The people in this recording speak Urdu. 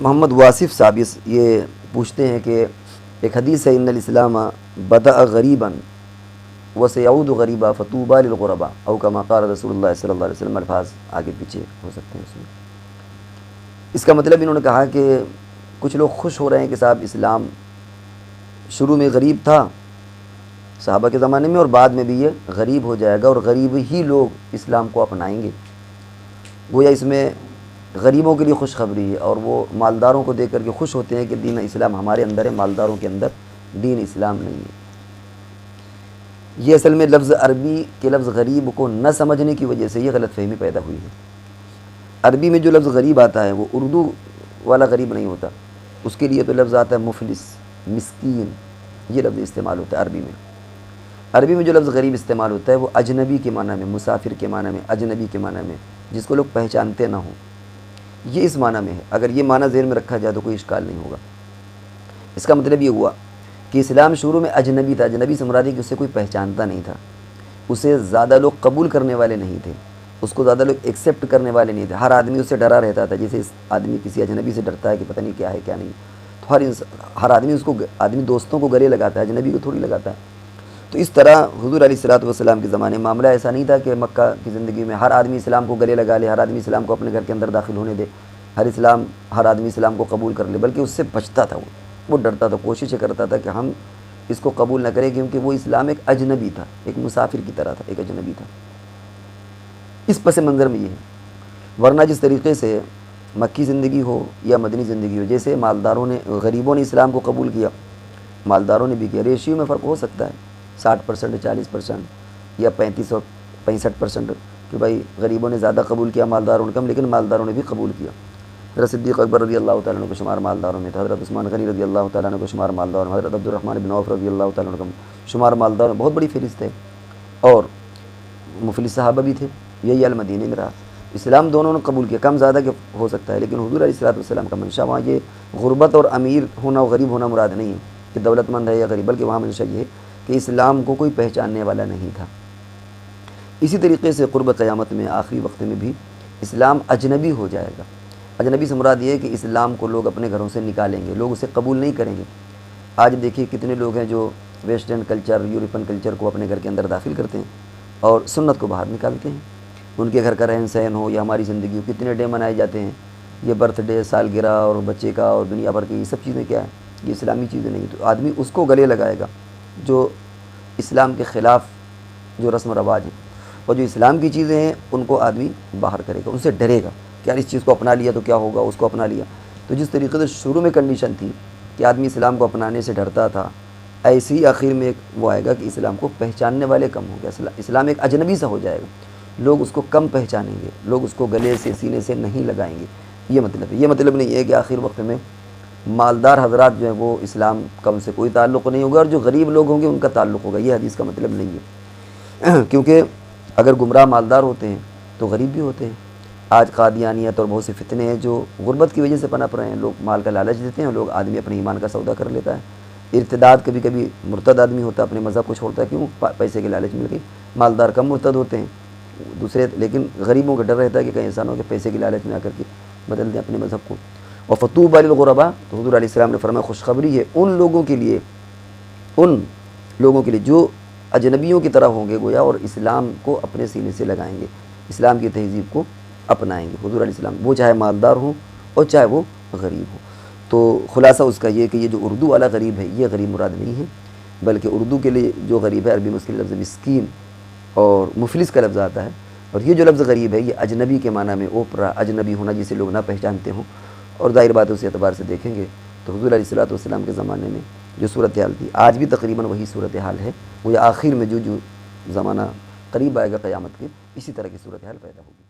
محمد واصف صاحب یہ پوچھتے ہیں کہ ایک حدیث ہے ان الاسلام بدأ غریبا وسيعود غریبا فطوبى للغرباء او كما قال رسول اللہ صلی اللہ علیہ وسلم. الفاظ آگے پیچھے ہو سکتے ہیں اس میں. اس کا مطلب انہوں نے کہا کہ کچھ لوگ خوش ہو رہے ہیں کہ صاحب اسلام شروع میں غریب تھا صحابہ کے زمانے میں، اور بعد میں بھی یہ غریب ہو جائے گا اور غریب ہی لوگ اسلام کو اپنائیں گے. گویا اس میں غریبوں کے لیے خوشخبری ہے، اور وہ مالداروں کو دیکھ کر کے خوش ہوتے ہیں کہ دین اسلام ہمارے اندر ہے، مالداروں کے اندر دین اسلام نہیں ہے. یہ اصل میں لفظ عربی کے لفظ غریب کو نہ سمجھنے کی وجہ سے یہ غلط فہمی پیدا ہوئی ہے. عربی میں جو لفظ غریب آتا ہے وہ اردو والا غریب نہیں ہوتا، اس کے لیے تو لفظ آتا ہے مفلس، مسکین، یہ لفظ استعمال ہوتا ہے عربی میں. عربی میں جو لفظ غریب استعمال ہوتا ہے وہ اجنبی کے معنی میں، مسافر کے معنی میں، اجنبی کے معنی میں، جس کو لوگ پہچانتے نہ ہوں، یہ اس معنی میں ہے. اگر یہ معنی ذہن میں رکھا جائے تو کوئی اشکال نہیں ہوگا. اس کا مطلب یہ ہوا کہ اسلام شروع میں اجنبی تھا. اجنبی سے مراد ہے کہ اسے کوئی پہچانتا نہیں تھا، اسے زیادہ لوگ قبول کرنے والے نہیں تھے، اس کو زیادہ لوگ ایکسیپٹ کرنے والے نہیں تھے. ہر آدمی اس سے ڈرا رہتا تھا، جیسے اس آدمی کسی اجنبی سے ڈرتا ہے کہ پتہ نہیں کیا ہے کیا نہیں. تو ہر آدمی اس کو، آدمی دوستوں کو گلے لگاتا ہے، اجنبی کو تھوڑی لگاتا ہے. تو اس طرح حضور علیہ الصلوۃ والسلام کے زمانے میں معاملہ ایسا نہیں تھا کہ مکہ کی زندگی میں ہر آدمی اسلام کو گلے لگا لے، ہر آدمی اسلام کو اپنے گھر کے اندر داخل ہونے دے، ہر آدمی اسلام کو قبول کر لے، بلکہ اس سے بچتا تھا. وہ ڈرتا تھا، کوشش کرتا تھا کہ ہم اس کو قبول نہ کریں، کیونکہ وہ اسلام ایک اجنبی تھا، ایک مسافر کی طرح تھا، ایک اجنبی تھا. اس پس منظر میں یہ ہے. ورنہ جس طریقے سے مکی زندگی ہو یا مدنی زندگی ہو، جیسے مالداروں نے، غریبوں نے اسلام کو قبول کیا، مالداروں نے بھی کیا، ریشیو میں فرق ہو سکتا ہے 60%، 40% یا 35 اور 65%، کہ بھائی غریبوں نے زیادہ قبول کیا، مالداروں نے کم، لیکن مالداروں نے بھی قبول کیا. حضرت صدیق اکبر رضی اللہ تعالیٰ عنہ کو شمار مالداروں میں تھا، حضرت عثمان غنی رضی اللہ تعالیٰ عنہ کو شمار مالداروں میں، حضرت عبد الرحمن بن عوف رضی اللہ تعالیٰ عنہ کو شمار مالداروں میں. بہت بڑی فہرست ہے. اور مفلس صحابہ بھی تھے، یہی المدینہ میں رہا. اسلام دونوں نے قبول کیا، کم زیادہ کے ہو سکتا ہے، لیکن حضور علیہ الصلوۃ والسلام کا منشا وہاں یہ غربت اور امیر ہونا اور غریب ہونا مراد نہیں ہے کہ دولت مند ہے یا غریب، بلکہ وہاں منشا یہ ہے کہ اسلام کو کوئی پہچاننے والا نہیں تھا. اسی طریقے سے قرب قیامت میں، آخری وقت میں بھی اسلام اجنبی ہو جائے گا. اجنبی سے مراد یہ ہے کہ اسلام کو لوگ اپنے گھروں سے نکالیں گے، لوگ اسے قبول نہیں کریں گے. آج دیکھیے کتنے لوگ ہیں جو ویسٹرن کلچر، یورپین کلچر کو اپنے گھر کے اندر داخل کرتے ہیں اور سنت کو باہر نکالتے ہیں. ان کے گھر کا رہن سہن ہو یا ہماری زندگی ہو، کتنے ڈے منائے جاتے ہیں، یہ برتھ ڈے، سالگرہ اور بچے کا اور دنیا بھر کی یہ سب چیزیں کیا ہیں، یہ اسلامی چیزیں نہیں. تو آدمی اس کو گلے لگائے گا جو اسلام کے خلاف جو رسم و رواج ہیں، اور جو اسلام کی چیزیں ہیں ان کو آدمی باہر کرے گا، ان سے ڈرے گا کہ یار اس چیز کو اپنا لیا تو کیا ہوگا، اس کو اپنا لیا. تو جس طریقے سے شروع میں کنڈیشن تھی کہ آدمی اسلام کو اپنانے سے ڈرتا تھا، ایسے ہی آخر میں ایک وہ آئے گا کہ اسلام کو پہچاننے والے کم ہوں گے. اسلام ایک اجنبی سا ہو جائے گا، لوگ اس کو کم پہچانیں گے، لوگ اس کو گلے سے، سینے سے نہیں لگائیں گے. یہ مطلب ہے. یہ مطلب نہیں ہے کہ آخر وقت میں مالدار حضرات جو ہیں وہ اسلام کا ان سے کوئی تعلق نہیں ہوگا، اور جو غریب لوگ ہوں گے ان کا تعلق ہوگا. یہ حدیث کا مطلب نہیں ہے. کیونکہ اگر گمراہ مالدار ہوتے ہیں تو غریب بھی ہوتے ہیں. آج قادیانیت اور بہت سے فتنے ہیں جو غربت کی وجہ سے پنپ رہے ہیں. لوگ مال کا لالچ دیتے ہیں، لوگ آدمی اپنے ایمان کا سودا کر لیتا ہے. ارتداد، کبھی کبھی مرتد آدمی ہوتا ہے، اپنے مذہب کو چھوڑتا ہے، کیوں؟ پیسے کے لالچ مل گئی. مالدار کم مرتد ہوتے ہیں دوسرے، لیکن غریبوں کا ڈر رہتا ہے کہ کہیں انسانوں کے پیسے کی لالچ میں آ کر کے بدل دیں اپنے مذہب کو. اور فطوبى للغرباء، تو حضور علیہ السلام نے فرمایا خوشخبری ہے ان لوگوں کے لیے جو اجنبیوں کی طرح ہوں گے گویا، اور اسلام کو اپنے سینے سے لگائیں گے، اسلام کی تہذیب کو اپنائیں گے. حضور علیہ السلام وہ چاہے مالدار ہوں اور چاہے وہ غریب ہو. تو خلاصہ اس کا یہ کہ یہ جو اردو والا غریب ہے یہ غریب مراد نہیں ہے، بلکہ اردو کے لیے جو غریب ہے، عربی میں اس کے لفظ مسکین اور مفلس کا لفظ آتا ہے. اور یہ جو لفظ غریب ہے یہ اجنبی کے معنی میں، اوپرا، اجنبی ہونا جسے لوگ نہ پہچانتے ہوں. اور ظاہر بات اس اعتبار سے دیکھیں گے تو حضور علیہ الصلوۃ والسلام کے زمانے میں جو صورتحال تھی، آج بھی تقریباً وہی صورتحال ہے. وہ آخر میں جو زمانہ قریب آئے گا قیامت کے، اسی طرح کی صورتحال پیدا ہوگی.